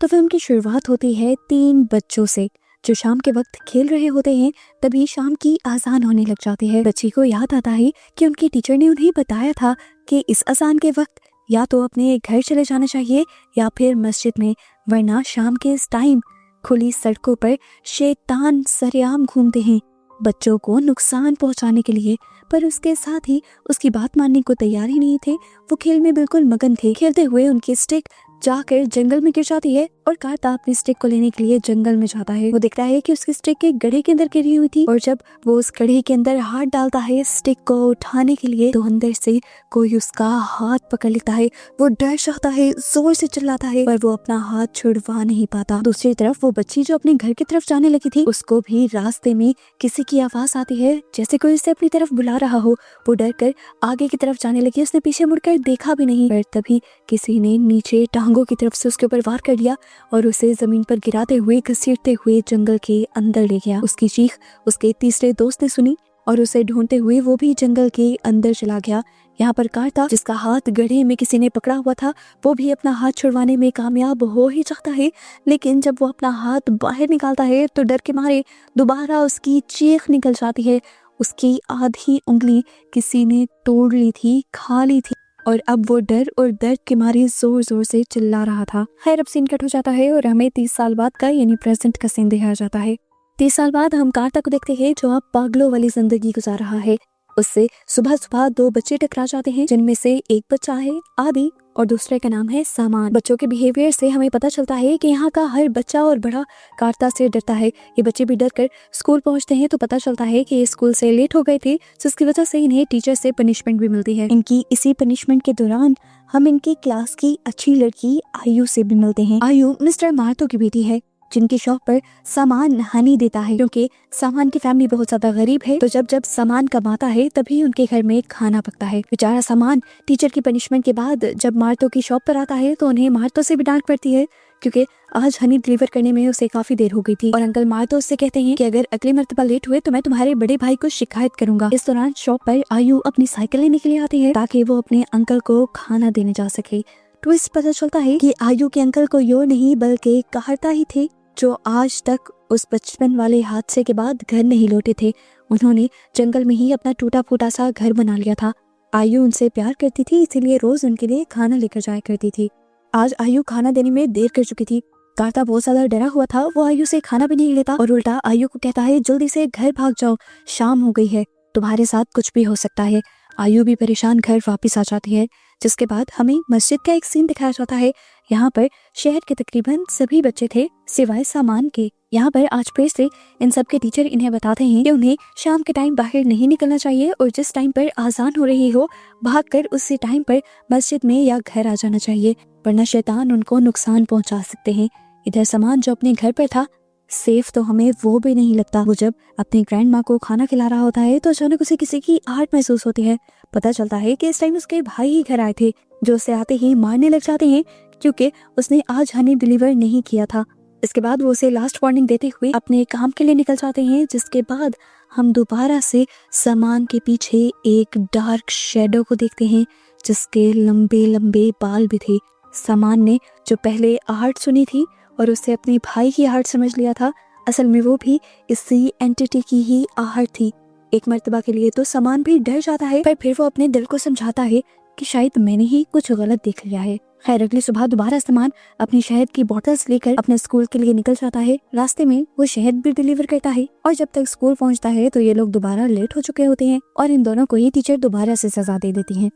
तो फिल्म की शुरुआत होती है 3 बच्चों से जो शाम के वक्त खेल रहे होते हैं। तभी शाम की आजान होने लग जाती है। बच्ची को याद आता है कि उनकी टीचर ने उन्हें बताया था कि इस अजान के वक्त या तो अपने घर चले जाना चाहिए या फिर मस्जिद में, वरना शाम के इस टाइम खुली सड़कों पर शैतान सरेआम घूमते हैं बच्चों को नुकसान पहुंचाने के लिए। पर उसके साथ ही उसकी बात मानने को तैयार ही नहीं थे। वो खेल में बिल्कुल मगन थे। खेलते हुए उनकी स्टिक जाकर जंगल में गिर जाती है और कार्ता अपनी स्टिक को लेने के लिए जंगल में जाता है। वो देखता है कि उसकी स्टिक एक गड्ढे के अंदर गिरी हुई थी और जब वो उस गड्ढे के अंदर हाथ डालता है स्टिक को उठाने के लिए तो अंदर से कोई उसका हाथ पकड़ लेता है। वो डर जाता है, जोर से चिल्लाता है, पर वो अपना हाथ छुड़वा नहीं पाता। दूसरी तरफ वो बच्ची जो अपने घर की तरफ जाने लगी थी, उसको भी रास्ते में किसी की आवाज आती है जैसे कोई उसे अपनी तरफ बुला रहा हो। वो डर कर आगे की तरफ जाने लगी। उसने पीछे मुड़कर देखा भी नहीं, पर तभी किसी ने नीचे टांगों की तरफ से उसके ऊपर वार कर दिया और उसे जमीन पर गिराते हुए घसीटते हुए जंगल के अंदर ले गया। उसकी चीख उसके तीसरे दोस्त ने सुनी और उसे ढूंढते हुए वो भी जंगल के अंदर चला गया। यहाँ पर कार्ता, जिसका हाथ गड्ढे में किसी ने पकड़ा हुआ था, वो भी अपना हाथ छुड़वाने में कामयाब हो ही जाता है। लेकिन जब वो अपना हाथ बाहर निकालता है तो डर के मारे दोबारा उसकी चीख निकल जाती है। उसकी आधी उंगली किसी ने तोड़ ली थी, खा ली थी और अब वो डर और दर्द के मारे जोर जोर से चिल्ला रहा था। खैर, अब सीन कट हो जाता है और हमें 30 साल बाद का यानी प्रेजेंट का सीन दिखाया जाता है। 30 साल बाद हम कार्ता को देखते हैं जो अब पागलों वाली जिंदगी गुजार रहा है। उससे सुबह सुबह 2 बच्चे टकरा जाते हैं, जिनमें से एक बच्चा है आदि और दूसरे का नाम है सामान। बच्चों के बिहेवियर से हमें पता चलता है कि यहाँ का हर बच्चा और बड़ा कार्ता से डरता है। ये बच्चे भी डर कर स्कूल पहुँचते हैं तो पता चलता है कि ये स्कूल से लेट हो गए थे, जिसकी वजह से इन्हें टीचर से पनिशमेंट भी मिलती है। इनकी इसी पनिशमेंट के दौरान हम इनकी क्लास की अच्छी लड़की आयु से भी मिलते हैं। आयु मिस्टर मार्तो की बेटी है, जिनकी शॉप पर सामान हनी देता है, क्योंकि सामान की फैमिली बहुत ज्यादा गरीब है। तो जब जब सामान कमाता है तभी उनके घर में खाना पकता है। बेचारा सामान टीचर की पनिशमेंट के बाद जब मार्तो की शॉप पर आता है तो उन्हें मार्तो से भी डांट पड़ती है, क्योंकि आज हनी डिलीवर करने में उसे काफी देर हो गई थी। और अंकल मार्तो उससे कहते हैं कि अगर अगली मर्तबा लेट हुए तो मैं तुम्हारे बड़े भाई को शिकायत करूंगा। इस दौरान शॉप पर आयु अपनी साइकिल लेने के लिए आती है ताकि वो अपने अंकल को खाना देने जा सके। ट्विस्ट पता चलता है कि आयु के अंकल को यो नहीं बल्कि कार्ता ही थे, जो आज तक उस बचपन वाले हादसे के बाद घर नहीं लौटे थे। उन्होंने जंगल में ही अपना टूटा फूटा सा घर बना लिया था। आयु उनसे प्यार करती थी, इसीलिए रोज उनके लिए खाना लेकर जाया करती थी। आज आयु खाना देने में देर कर चुकी थी। कार्ता बहुत ज्यादा डरा हुआ था। वो आयु से खाना भी नहीं लेता और उल्टा आयु को कहता है जल्दी से घर भाग जाओ, शाम हो गई है, तुम्हारे साथ कुछ भी हो सकता है। आयु भी परेशान घर वापस आ जाती है, जिसके बाद हमें मस्जिद का एक सीन दिखाया जाता है। यहाँ पर शहर के तकरीबन सभी बच्चे थे सिवाय सामान के। यहाँ पर आज फिर से इन सब के टीचर इन्हें बताते हैं कि उन्हें शाम के टाइम बाहर नहीं निकलना चाहिए और जिस टाइम पर आजान हो रही हो भागकर उसी टाइम पर मस्जिद में या घर आ जाना चाहिए, वरना शैतान उनको नुकसान पहुंचा सकते हैं। इधर सामान जो अपने घर पर था सेफ तो हमें वो भी नहीं लगता। वो जब अपनी ग्रैंड माँ को खाना खिला रहा होता है तो अचानक उसे किसी की आहट महसूस होती है। पता चलता है कि इस टाइम उसके भाई ही घर आए थे, जो उसे आते ही मारने लग जाते हैं क्योंकि उसने आज हनी डिलीवर नहीं किया था। इसके बाद वो उसे लास्ट वार्निंग देते हुए अपने काम के लिए निकल जाते हैं, जिसके बाद हम दोबारा से सामान के पीछे एक डार्क शेडो को देखते हैं जिसके लंबे लंबे बाल भी थे। सामान ने जो पहले आहट सुनी थी और उसे अपने भाई की आहट समझ लिया था, असल में वो भी इसी एंटिटी की ही आहट थी। एक मर्तबा के लिए तो सामान भी डर जाता है, पर फिर वो अपने दिल को समझाता है कि शायद मैंने ही कुछ गलत देख लिया है। खैर, अगली सुबह दोबारा सामान अपनी शहद की बोतल्स लेकर अपने स्कूल के लिए निकल जाता है। रास्ते में वो शहद भी डिलीवर करता है और जब तक स्कूल पहुंचता है तो ये लोग दोबारा लेट हो चुके होते हैं और इन दोनों को ही टीचर दोबारा से सजा दे देती है।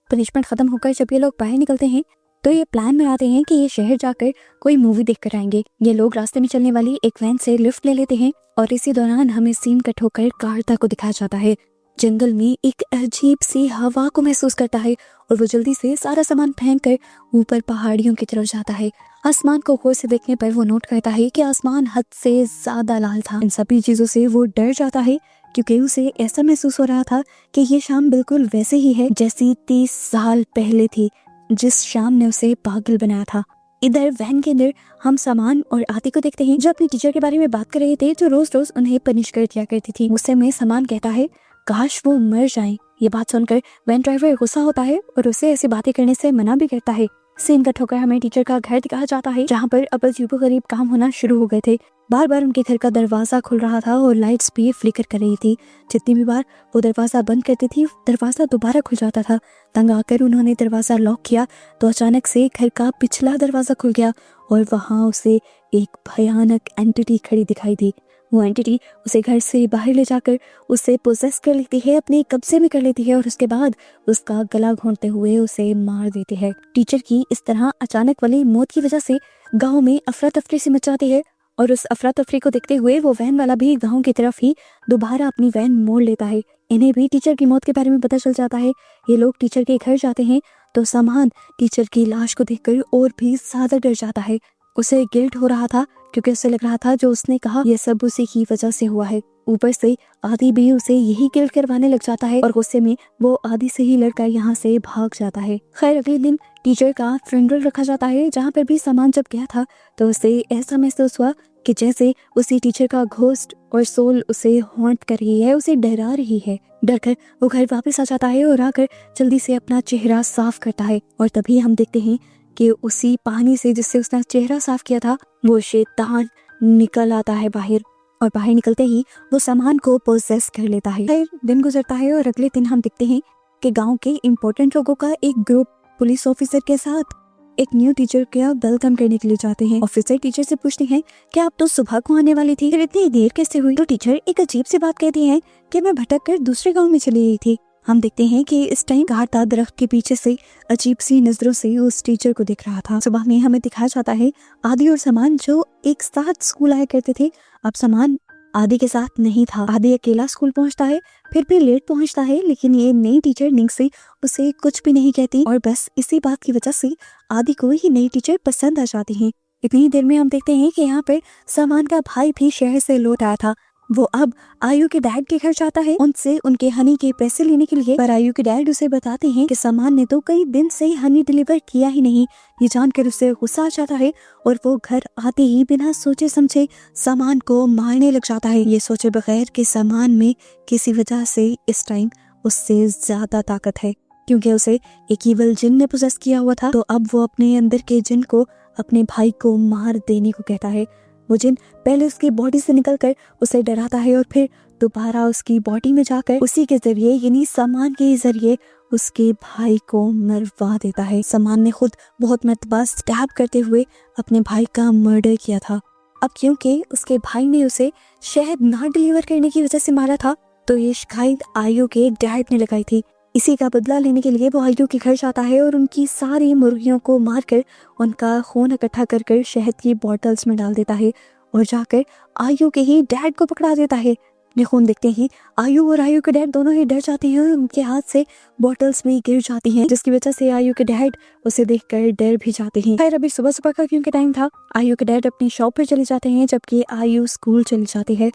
पनिशमेंट खत्म होकर जब ये लोग बाहर निकलते हैं तो ये प्लान बनाते हैं कि ये शहर जाकर कोई मूवी देख कर आएंगे। ये लोग रास्ते में चलने वाली एक वैन से लिफ्ट ले लेते हैं और इसी दौरान हमें सीन कट होकर कार्ता को दिखाया जाता है। जंगल में एक अजीब सी हवा को महसूस करता है और वो जल्दी से सारा सामान फेंक कर ऊपर पहाड़ियों की तरफ जाता है। आसमान को गौर से देखने पर वो नोट करता है कि आसमान हद से ज्यादा लाल था। इन सभी चीजों से वो डर जाता है क्योंकि उसे ऐसा महसूस हो रहा था कि ये शाम बिल्कुल वैसे ही है जैसी 30 साल पहले थी, जिस शाम ने उसे पागल बनाया था। इधर वैन के अंदर हम सामान और आती को देखते हैं जो अपनी टीचर के बारे में बात कर रहे थे, जो रोज रोज उन्हें पनिश कर दिया करती थी। गुस्से में सामान कहता है काश वो मर जाएं। ये बात सुनकर वैन ड्राइवर गुस्सा होता है और उसे ऐसी बातें करने से मना भी करता है, सीन कट होकर हमें टीचर का घर दिखाया जाता है, जहाँ पर अब अजीबो गरीब काम होना शुरू हो गए थे। बार बार उनके घर का दरवाजा खुल रहा था और लाइट्स भी फ्लिकर कर रही थी। जितनी भी बार वो दरवाजा बंद करती थी, दरवाजा दोबारा खुल जाता था। तंग आकर उन्होंने दरवाजा लॉक किया तो अचानक से घर का पिछला दरवाजा खुल गया और वहाँ उसे एक भयानक एंटिटी खड़ी दिखाई दी। वो एंटिटी उसे घर से बाहर ले जाकर उसे पोजेस कर लेती है, अपने कब्जे में कर लेती है और उसके बाद उसका गला घोंटते हुए उसे मार देती है। टीचर की इस तरह अचानक वाली मौत की वजह से गांव में अफरा तफरी सी मच जाती है और उस अफरा तफरी को देखते हुए वो वैन वाला भी गांव की तरफ ही दोबारा अपनी वैन मोड़ लेता है। इन्हें भी टीचर की मौत के बारे में पता चल जाता है। ये लोग टीचर के घर जाते हैं तो सामान टीचर की लाश को देखकर और भी ज्यादा डर जाता है। उसे गिल्ट हो रहा था क्योंकि उसे लग रहा था जो उसने कहा ये सब उसी की वजह से हुआ है। ऊपर से आदि भी उसे यही गिल्ट करवाने लग जाता है और गुस्से में वो आदि से ही लड़का यहाँ से भाग जाता है। खैर अगले दिन टीचर का फ्यूनरल रखा जाता है, जहाँ पर भी सामान जब गया था तो उसे ऐसा महसूस हुआ कि जैसे उसी टीचर का घोस्ट और सोल उसे हॉन्ट कर रही है, उसे डरा रही है। डरकर वो घर वापस आ जाता है और आकर जल्दी से अपना चेहरा साफ करता है और तभी हम देखते हैं कि उसी पानी से जिससे उसने चेहरा साफ किया था वो शैतान निकल आता है बाहर और बाहर निकलते ही वो सामान को पोजेस कर लेता है। फिर दिन गुजरता है और अगले दिन हम देखते हैं कि गांव के इम्पोर्टेंट लोगों का एक ग्रुप पुलिस ऑफिसर के साथ एक न्यू टीचर का वेलकम करने के लिए जाते हैं। ऑफिसर टीचर से पूछते हैं कि आप तो सुबह को आने वाली थी, फिर इतनी देर कैसे हुई? तो टीचर एक अजीब सी बात कहती है कि मैं भटक कर दूसरे गाँव में चली गई थी। हम देखते हैं कि इस टाइम घाटा दरख्त के पीछे से अजीब सी नजरों से उस टीचर को दिख रहा था। सुबह में हमें दिखाया जाता है आदि और समान जो एक साथ स्कूल आया करते थे, अब समान आदि के साथ नहीं था। आदि अकेला स्कूल पहुंचता है, फिर भी लेट पहुंचता है, लेकिन ये नई टीचर निंगसी उसे कुछ भी नहीं कहती और बस इसी बात की वजह से आदि को ही नई टीचर पसंद आ जाती है। इतनी देर में हम देखते हैं कि यहाँ पर समान का भाई भी शहर से लौट आया था। वो अब आयु के डैड के घर जाता है उनसे उनके हनी के पैसे लेने के लिए, पर आयु के डैड उसे बताते हैं कि सामान ने तो कई दिन से हनी डिलीवर किया ही नहीं। ये जानकर उसे गुस्सा आ जाता है और वो घर आते ही बिना सोचे समझे सामान को मारने लग जाता है, ये सोचे बगैर कि सामान में किसी वजह से इस टाइम उससे ज्यादा ताकत है, क्योंकि उसे एक ईवल जिन ने पोजेस किया हुआ था। तो अब वो अपने अंदर के जिन को अपने भाई को मार देने को कहता है। वो जिन पहले उसकी बॉडी से निकलकर उसे डराता है और फिर दोबारा उसकी बॉडी में जाकर उसी के जरिए यानी सामान के जरिए उसके भाई को मरवा देता है। सामान ने खुद बहुत मर्तबा स्टैब करते हुए अपने भाई का मर्डर किया था। अब क्योंकि उसके भाई ने उसे शहद ना डिलीवर करने की वजह से मारा था, तो ये शिकायत आयु के डैड ने लगाई थी। इसी का बदला लेने के लिए वो आयु के घर जाता है और उनकी सारी मुर्गियों को मारकर उनका खून इकट्ठा कर शहद की बॉटल्स में डाल देता है और जाकर आयु के ही डैड को पकड़ा देता है। ये खून देखते ही आयु और आयु के डैड दोनों ही डर जाते हैं और उनके हाथ से बॉटल्स में गिर जाती हैं, जिसकी वजह से आयु के डैड उसे देखकर डर भी जाते हैं। खैर अभी सुबह सुबह का क्योंकि टाइम था, आयु के डैड अपनी शॉप पर चले जाते हैं जबकि आयु स्कूल चली जाती है।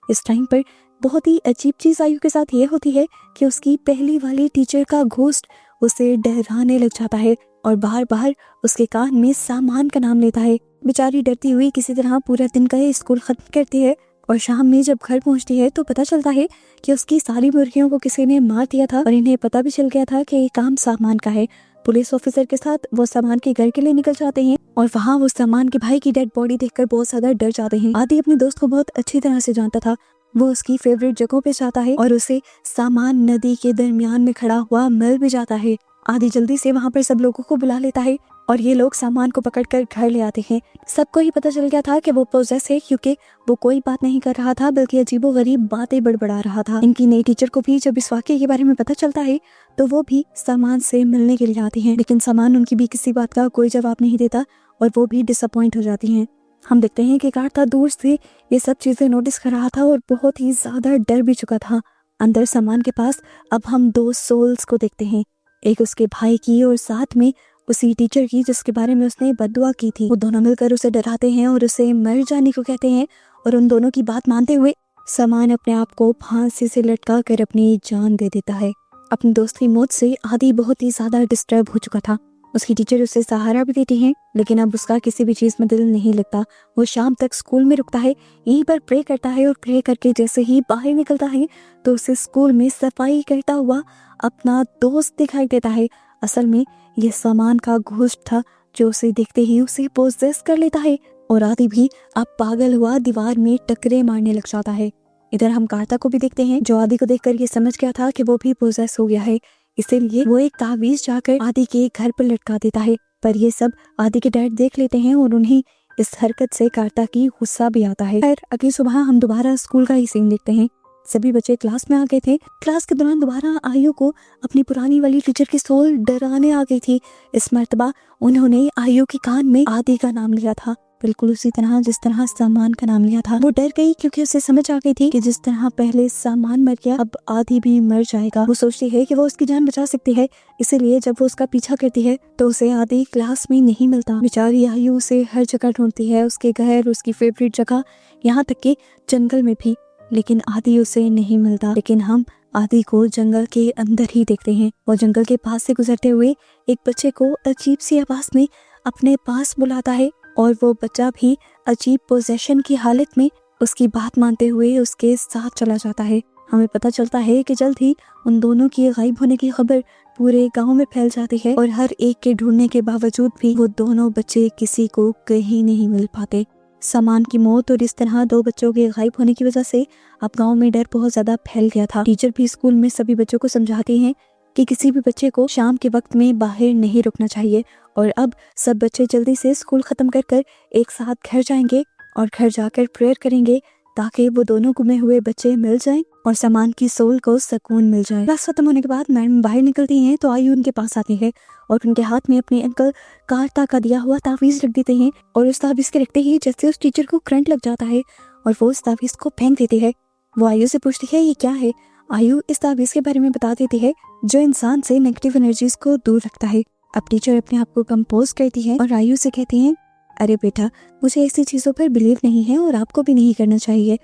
इस टाइम पर बहुत ही अजीब चीज आयु के साथ ये होती है कि उसकी पहली वाली टीचर का घोस्ट उसे डराने लग जाता है और बार बार उसके कान में सामान का नाम लेता है। बेचारी डरती हुई किसी तरह पूरा दिन का स्कूल खत्म करती है और शाम में जब घर पहुंचती है तो पता चलता है कि उसकी सारी मुर्गियों को किसी ने मार दिया था और इन्हें पता भी चल गया था कि ये काम सामान का है। पुलिस ऑफिसर के साथ वो सामान के घर के लिए निकल जाते हैं और वहाँ वो सामान के भाई की डेड बॉडी देखकर बहुत ज्यादा डर जाते हैं। आदि अपने दोस्त को बहुत अच्छी तरह से जानता था। वो उसकी फेवरेट जगहों पे जाता है और उसे सामान नदी के दरमियान में खड़ा हुआ मिल भी जाता है। आदि जल्दी से वहाँ पर सब लोगों को बुला लेता है और ये लोग सामान को पकड़कर घर ले आते हैं। सबको ही पता चल गया था कि वो पोजेस है, क्योंकि वो कोई बात नहीं कर रहा था बल्कि अजीबोगरीब बातें बड़बड़ा रहा था। इनकी नई टीचर को भी जब इस वाकये के बारे में पता चलता है तो वो भी सामान से मिलने के लिए आती है, लेकिन सामान उनकी भी किसी बात का कोई जवाब नहीं देता और वो भी डिसअपॉइंट हो जाती हैं। हम देखते हैं कि कार्ता दूर से ये सब चीजें नोटिस कर रहा था और बहुत ही ज्यादा डर भी चुका था। अंदर सामान के पास अब हम दो सोल्स को देखते हैं, एक उसके भाई की और साथ में उसी टीचर की जिसके बारे में उसने बद्दुआ की थी। वो दोनों मिलकर उसे डराते हैं और उसे मर जाने को कहते हैं और उन दोनों की बात मानते हुए सामान अपने आप को फांसी से लटका कर अपनी जान दे देता है। अपने दोस्त की मौत से आदि बहुत ही ज्यादा डिस्टर्ब हो चुका था। उसकी टीचर उसे सहारा भी देती है, लेकिन अब उसका किसी भी चीज में दिल नहीं लगता। वो शाम तक स्कूल में रुकता है, यहीं पर प्रे करता है और प्रे करके जैसे ही बाहर निकलता है तो उसे स्कूल में सफाई करता हुआ अपना दोस्त दिखाई देता है। असल में ये सामान का घोस्ट था जो उसे देखते ही उसे पोजेस कर लेता है और आदि भी अब पागल हुआ दीवार में टकरे मारने लग जाता है। इधर हम कार्ता को भी देखते हैं जो आदि को देखकर ये समझ गया था कि वो भी पोजेस हो गया है, इसीलिए वो एक तावीज जाकर आदि के घर पर लटका देता है। पर ये सब आदि के डैड देख लेते हैं और उन्हें इस हरकत से कार्ता की गुस्सा भी आता है। फिर अगली सुबह हम दोबारा स्कूल का ही सीन देखते हैं। सभी बच्चे क्लास में आ गए थे। क्लास के दौरान दोबारा आयु को अपनी पुरानी वाली टीचर की सोल डराने आ गई थी। इस मर्तबा उन्होंने आयु के कान में आदि का नाम लिया था, बिल्कुल उसी तरह जिस तरह सामान का नाम लिया था। वो डर गई क्योंकि उसे समझ आ गई थी कि जिस तरह पहले सामान मर गया अब आदि भी मर जाएगा। वो सोचती है कि वो उसकी जान बचा सकती है, इसीलिए जब वो उसका पीछा करती है तो उसे आदि क्लास में नहीं मिलता। बेचारी आयु उसे हर जगह ढूंढती है, उसके घर, उसकी फेवरेट जगह, यहाँ तक कि जंगल में भी, लेकिन आदि उसे नहीं मिलता। लेकिन हम आदि को जंगल के अंदर ही देखते हैं। वो जंगल के पास से गुजरते हुए एक बच्चे को अजीब सी आवाज में अपने पास बुलाता है और वो बच्चा भी अजीब पोजेशन की हालत में उसकी बात मानते हुए उसके साथ चला जाता है। हमें पता चलता है कि जल्द ही उन दोनों की गायब होने की खबर पूरे गांव में फैल जाती है और हर एक के ढूंढने के बावजूद भी वो दोनों बच्चे किसी को कहीं नहीं मिल पाते। सामान की मौत और इस तरह दो बच्चों के गायब होने की वजह से अब गांव में डर बहुत ज्यादा फैल गया था। टीचर भी स्कूल में सभी बच्चों को समझाते हैं कि किसी भी बच्चे को शाम के वक्त में बाहर नहीं रुकना चाहिए और अब सब बच्चे जल्दी से स्कूल खत्म कर एक साथ घर जाएंगे और घर जाकर प्रेयर करेंगे ताकि वो दोनों गुमे हुए बच्चे मिल जाएं और सामान की सोल को सुकून मिल जाए। क्लास खत्म होने के बाद मैडम बाहर निकलती हैं तो आयु उनके पास आती है और उनके हाथ में अपने अंकल कार्ता का दिया हुआ तावीज रख देते हैं और उस तावीज के रखते ही जैसे उस टीचर को करंट लग जाता है और वो उस तावीज को फेंक देती है। वो आयु से पूछती है ये क्या है। आयु इस तावीज के बारे में बता देती है जो इंसान से नेगेटिव एनर्जीज को दूर रखता है। अब टीचर अपने आप को कंपोज करती है और आयु से कहती है अरे बेटा मुझे ऐसी चीजों पर बिलीव नहीं है और आपको भी नहीं करना चाहिए।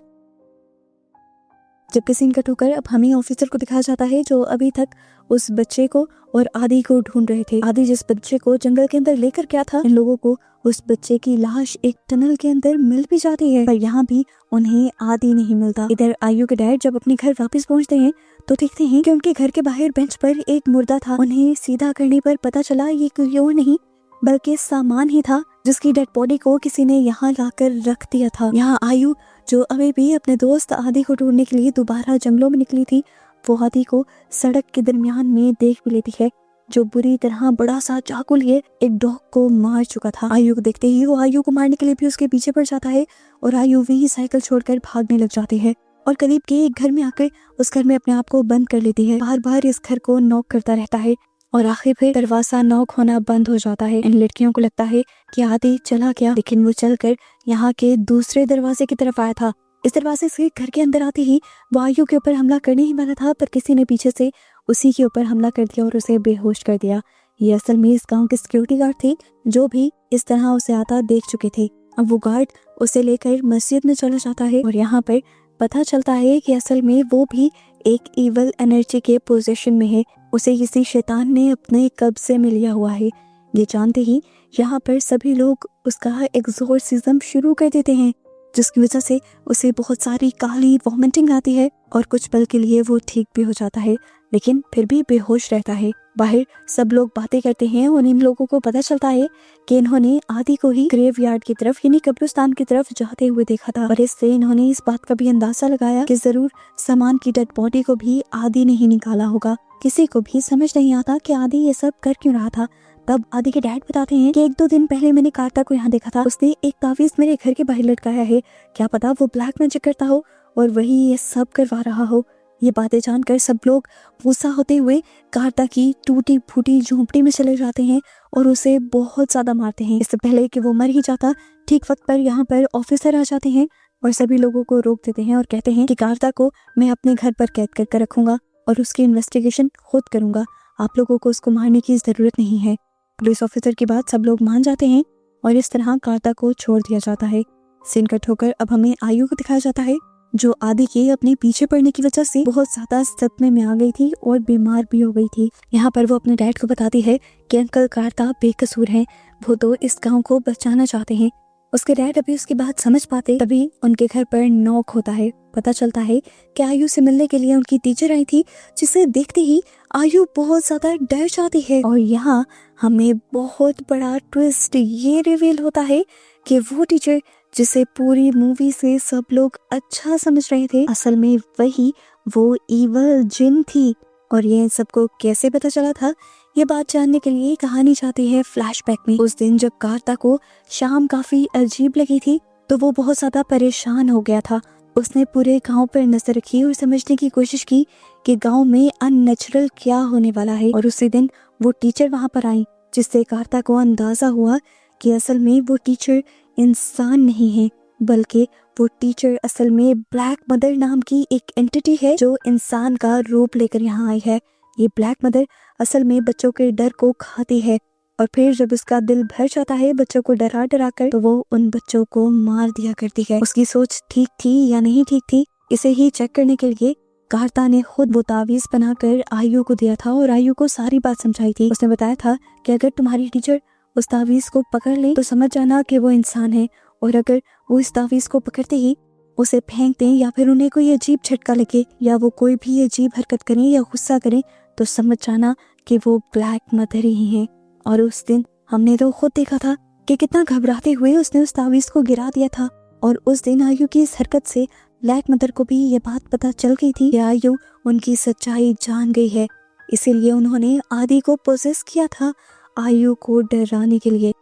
जबकि सीन कट होकर अब हमें ऑफिसर को दिखाया जाता है जो अभी तक उस बच्चे को और आदि को ढूंढ रहे थे। आदि जिस बच्चे को जंगल के अंदर लेकर गया था, इन लोगों को उस बच्चे की लाश एक टनल के अंदर मिल भी जाती है, पर यहाँ भी उन्हें आदि नहीं मिलता। इधर आयु के डैड जब अपने घर वापस पहुँचते हैं तो देखते हैं कि उनके घर के बाहर बेंच पर एक मुर्दा था। उन्हें सीधा करने पर पता चला ये कोई और नहीं बल्कि सामान ही था जिसकी डेड बॉडी को किसी ने यहाँ लाकर रख दिया था। यहाँ आयु जो अभी भी अपने दोस्त आदि को ढूंढने के लिए दोबारा जंगलों में निकली थी, वो आदि को सड़क के दरमियान में देख भी लेती है जो बुरी तरह बड़ा सा चाकू लिए एक डॉग को मार चुका था। आयु को देखते ही वो आयु को मारने के लिए भी उसके पीछे पड़ जाता है और आयु वही साइकिल छोड़कर भागने लग जाती है और करीब के एक घर में आकर उस घर में अपने आप को बंद कर लेती है। बार बार इस घर को नॉक करता रहता है और आखिर फिर दरवाजा नॉक होना बंद हो जाता है। इन लड़कियों को लगता है कि आदि चला गया, लेकिन वो चलकर यहाँ के दूसरे दरवाजे की तरफ आया था। इस दरवाजे से घर के अंदर आते ही वो आयु के ऊपर हमला करने ही वाला था, पर किसी ने पीछे से उसी के ऊपर हमला कर दिया और उसे बेहोश कर दिया। ये असल में इस गांव के सिक्योरिटी गार्ड थे जो भी इस तरह उसे आता देख चुके थे। अब वो गार्ड उसे लेकर मस्जिद में चला जाता है और यहाँ पर पता चलता है कि असल में वो भी एक इवल एनर्जी के पोजीशन में है, उसे किसी शैतान ने अपने कब्जे में लिया हुआ है। ये जानते ही यहाँ पर सभी लोग उसका एक्सोर्सिज्म शुरू कर देते हैं जिसकी वजह से उसे बहुत सारी काली वॉमिटिंग आती है और कुछ पल के लिए वो ठीक भी हो जाता है, लेकिन फिर भी बेहोश रहता है। बाहर सब लोग बातें करते हैं और इन लोगों को पता चलता है कि इन्होंने आदि को ही ग्रेवयार्ड की तरफ यानी कब्रिस्तान की तरफ जाते हुए देखा था और इससे इन्होंने इस बात का भी अंदाजा लगाया कि जरूर सामान की डेड बॉडी को भी आदि ने ही निकाला होगा। किसी को भी समझ नहीं आता कि आदि ये सब कर क्यों रहा था। तब आदि के डैड बताते हैं कि 1-2 दिन पहले मैंने कार्ता को यहाँ देखा था, उसने एक तावीज मेरे घर के बाहर लटकाया है, क्या पता वो ब्लैक मैजिक करता हो और वही ये सब करवा रहा हो। ये बातें जानकर सब लोग गुस्सा होते हुए कार्ता की टूटी फूटी झोंपड़ी में चले जाते हैं और उसे बहुत ज्यादा मारते हैं। इससे पहले कि वो मर ही जाता, ठीक वक्त पर यहाँ पर ऑफिसर आ जाते हैं और सभी लोगों को रोक देते हैं और कहते हैं कि कार्ता को मैं अपने घर पर कैद कर रखूंगा और उसकी इन्वेस्टिगेशन खुद करूंगा, आप लोगों को उसको मारने की जरूरत नहीं है। पुलिस ऑफिसर की बात सब लोग मान जाते हैं और इस तरह कार्ता को छोड़ दिया जाता है। सीन कट होकर अब हमें आयु को दिखाया जाता है जो आदि के अपने पीछे पड़ने की वजह से बहुत ज्यादा सदमे में आ गई थी और बीमार भी हो गई थी। यहाँ पर वो अपने डैड को बताती है कि अंकल कार्ता बेकसूर हैं, वो तो इस गांव को बचाना चाहते हैं। उसके डैड अभी उसकी बात समझ पाते तभी उनके घर पर नॉक होता है। पता चलता है कि आयु से मिलने के लिए उनकी टीचर आई थी, जिसे देखते ही आयु बहुत ज्यादा डर जाती है। और यहाँ हमें बहुत बड़ा ट्विस्ट ये रिवील होता है कि वो टीचर जिसे पूरी मूवी से सब लोग अच्छा समझ रहे थे, असल में वही वो इवल जिन थी। और ये इन सबको कैसे पता चला था, ये बात जानने के लिए कहानी जाती है फ्लैशबैक में। उस दिन जब कार्ता को शाम काफी अजीब लगी थी तो वो बहुत ज्यादा परेशान हो गया था। उसने पूरे गांव पर नजर रखी और समझने की कोशिश की कि गांव में अननेचुरल क्या होने वाला है। और उसी दिन वो टीचर वहां पर आई, जिससे कार्ता को अंदाजा हुआ कि असल में वो टीचर इंसान नहीं है, बल्कि वो टीचर असल में ब्लैक मदर नाम की एक एंटिटी है जो इंसान का रूप लेकर यहाँ आई है। ये ब्लैक मदर असल में बच्चों के डर को खाती है और फिर जब उसका दिल भर जाता है बच्चों को डरा डरा कर, तो वो उन बच्चों को मार दिया करती है। उसकी सोच ठीक थी या नहीं ठीक थी, इसे ही चेक करने के लिए कार्ता ने खुद वो तावीज बनाकर आयु को दिया था और आयु को सारी बात समझाई थी। उसने बताया था कि अगर तुम्हारी टीचर उस तावीज को पकड़ ले तो समझ जाना कि वो इंसान है, और अगर वो इस तावीज को पकड़ते ही उसे फेंक दें या फिर उन्हें कोई अजीब झटका लगे या वो कोई भी अजीब हरकत करें या गुस्सा करें तो समझ जाना कि वो ब्लैक मदर ही है। और उस दिन हमने तो खुद देखा था कि कितना घबराते हुए उसने उस तावीज को गिरा दिया था। और उस दिन आयु की इस हरकत से ब्लैक मदर को भी ये बात पता चल गई थी कि आयु उनकी सच्चाई जान गई है, इसीलिए उन्होंने आदि को पोसेस किया था आयु को डराने के लिए।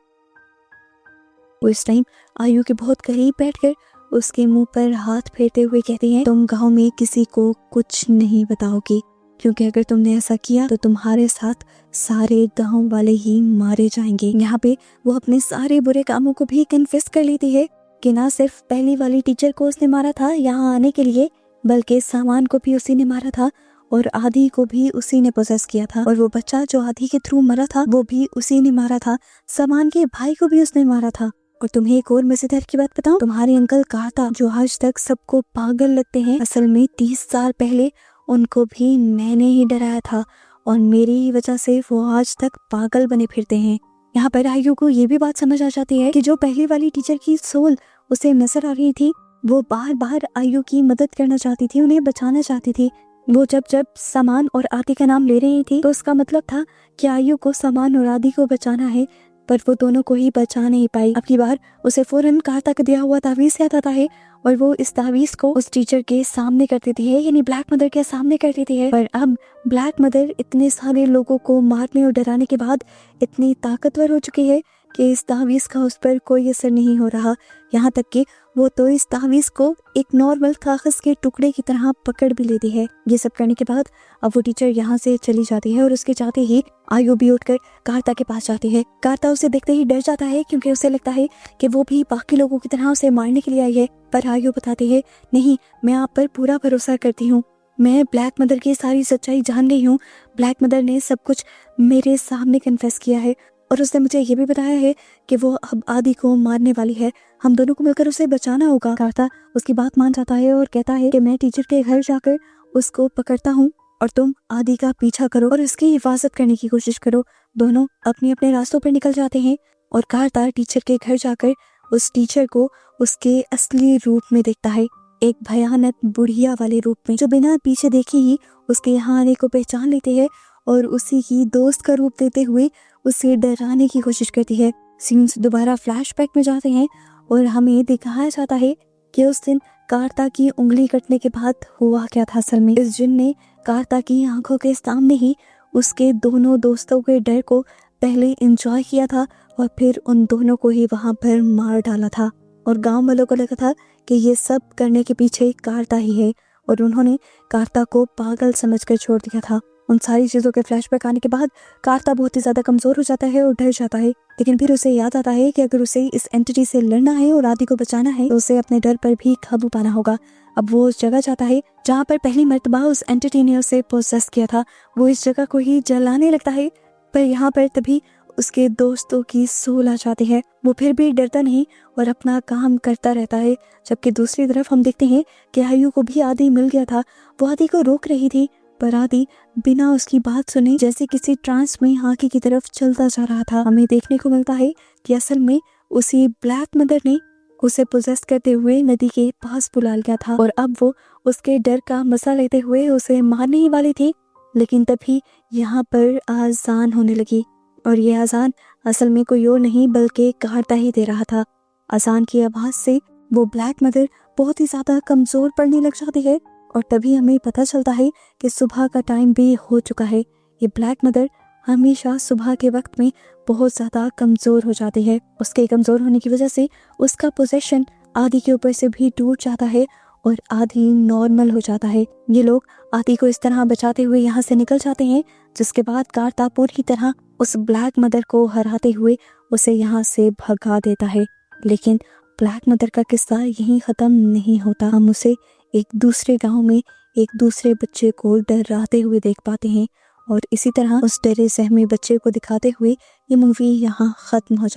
वो इस टाइम आयु के बहुत करीब बैठकर उसके मुंह पर हाथ फेरते हुए कहती हैं, तुम गांव में किसी को कुछ नहीं बताओगी, क्योंकि अगर तुमने ऐसा किया तो तुम्हारे साथ सारे गांव वाले ही मारे जाएंगे। यहाँ पे वो अपने सारे बुरे कामों को भी कन्फेस कर लेती है कि ना सिर्फ पहली वाली टीचर को उसने मारा था यहाँ आने के लिए, बल्कि सामान को भी उसी ने मारा था और आदि को भी उसी ने पोसेस किया था। और वो बच्चा जो आदि के थ्रू मरा था वो भी उसी ने मारा था। सामान के भाई को भी उसने मारा था। और तुम्हें एक और मजेदार की बात बताऊं, तुम्हारे अंकल कार्ता जो आज तक सबको पागल लगते हैं, असल में 30 साल पहले उनको भी मैंने ही डराया था और मेरी ही वजह से वो आज तक पागल बने फिरते हैं। यहाँ पर आयु को ये भी बात समझ आ जाती है कि जो पहली वाली टीचर की सोल उसे नजर आ रही थी वो बार बार आयु की मदद करना चाहती थी, उन्हें बचाना चाहती थी। वो जब जब सामान और आदि का नाम ले रही थी तो उसका मतलब था कि आयु को सामान और आदि को बचाना है, पर वो दोनों को ही बचा नहीं पाई। अब की बार उसे फौरन कार्ता का दिया हुआ तावीज याद आता है और वो इस तावीज को उस टीचर के सामने कर देती है, यानी ब्लैक मदर के सामने कर देती है। पर अब ब्लैक मदर इतने सारे लोगों को मारने और डराने के बाद इतनी ताकतवर हो चुकी है कि इस तावीज का उस पर कोई असर नहीं हो रहा। यहाँ तक कि वो तो इस तावीज को एक नॉर्मल कागज के टुकड़े की तरह पकड़ भी लेती है। ये सब करने के बाद अब वो टीचर यहाँ से चली जाती है और उसके जाते ही आयु भी उठकर कार्ता के पास जाती है। कार्ता उसे देखते ही डर जाता है क्योंकि उसे लगता है कि वो भी बाकी लोगों की तरह उसे मारने के लिए आई है। पर आयु बताती है, नहीं, मैं आप पर पूरा भरोसा करती हूँ, मैं ब्लैक मदर की सारी सच्चाई जान गई हूँ। ब्लैक मदर ने सब कुछ मेरे सामने कन्फेस किया है और उसने मुझे ये भी बताया है कि वो अब आदि को मारने वाली है, हम दोनों को मिलकर उसे बचाना होगा। कार्ता उसकी बात मान जाता है और कहता है कि मैं टीचर के घर जाकर उसको पकड़ता हूँ और तुम आदि का पीछा करो और उसकी हिफाजत करने की कोशिश करो। दोनों अपने अपने रास्तों पर निकल जाते हैं और कार्ता टीचर के घर जाकर उस टीचर को उसके असली रूप में देखता है, एक भयानक बुढ़िया वाले रूप में, जो बिना पीछे देखे ही उसके यहाँ आने को पहचान लेती है और उसी की दोस्त का रूप देते हुए उसे डराने की कोशिश करती है। सीन्स दोबारा फ्लैशबैक में जाते हैं और हमें दिखाया जाता है कि उस दिन कार्ता की उंगली कटने के बाद हुआ क्या था। असल में इस जिन ने कार्ता की आंखों के सामने ही उसके दोनों दोस्तों के डर को पहले एंजॉय किया था और फिर उन दोनों को ही वहां पर मार डाला था। और गांव वालों को लगा था कि ये सब करने के पीछे कार्ता ही है और उन्होंने कार्ता को पागल समझकर छोड़ दिया था। उन सारी चीजों के फ्लैशबैक आने के बाद कार्ता बहुत ही ज्यादा कमजोर हो जाता है और डर जाता है, लेकिन फिर उसे याद आता है कि अगर उसे इस एंटिटी से लड़ना है और आदि को बचाना है तो उसे अपने डर पर भी काबू पाना होगा। अब वो उस जगह जाता है जहाँ पर पहली मर्तबा उस एंटिटी ने उसे पोसेस किया था। वो इस जगह को ही जलाने लगता है, पर यहाँ पर तभी उसके दोस्तों की सोल आ जाती है। वो फिर भी डरता नहीं और अपना काम करता रहता है, जबकि दूसरी तरफ हम देखते हैं कि आयु को भी आदि मिल गया था। वो आदि को रोक रही थी पर आदि बिना उसकी बात सुने जैसे किसी ट्रांस में आगे की तरफ चलता जा रहा था। हमें देखने को मिलता है कि असल में उसी ब्लैक मदर ने उसे पोजेस करते हुए नदी के पास बुला लिया था और अब वो उसके डर का मजा लेते हुए उसे मारने ही वाली थी। लेकिन तभी यहाँ पर आज़ान होने लगी और ये आज़ान असल में कोई और नहीं बल्कि कार्ता ही दे रहा था। आज़ान की आवाज़ से वो ब्लैक मदर बहुत ही ज़्यादा कमज़ोर पड़ने लग जाती है और तभी हमें पता चलता है कि सुबह का टाइम भी हो चुका है। ये ब्लैक मदर हमेशा सुबह के वक्त में बहुत ज़्यादा कमज़ोर हो जाती है। उसके कमज़ोर होने की वजह से उसका पोजेशन आदि के ऊपर से भी टूट जाता है और आदि नॉर्मल हो जाता है। ये लोग आदि को इस तरह बचाते हुए यहाँ से निकल जाते हैं, जिसके बाद कार्ता पूरी तरह उस ब्लैक मदर को हराते हुए उसे यहाँ से भगा देता है। लेकिन ब्लैक मदर का किस्सा यहीं ख़त्म नहीं होता। हम उसे एक दूसरे गांव में एक दूसरे बच्चे को डराते हुए देख पाते हैं और इसी तरह उस डरे सहमे बच्चे को दिखाते हुए ये मूवी यहाँ ख़त्म हो जाती है।